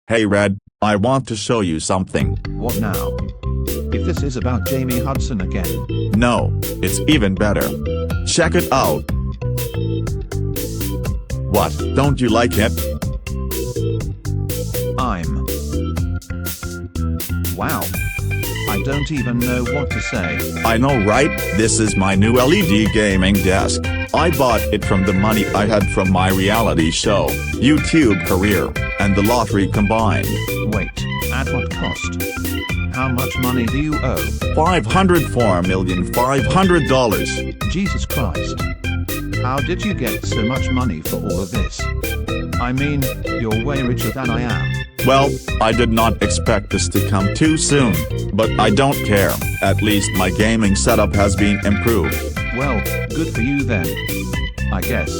Hey Red, I want to show you something. What now? If this is about Jamie Hudson again. No, it's even better. Check it out. What, don't you like it? Wow. I don't even know what to say. I know, right? This is my new LED gaming desk. I bought it from the money I had from my reality show, YouTube career, and the lottery combined. Wait, at what cost? How much money do you owe? $504,500. Jesus Christ. How did you get so much money for all of this? I mean, you're way richer than I am. Well, I did not expect this to come too soon, but I don't care. At least my gaming setup has been improved. Well, good for you then. I guess.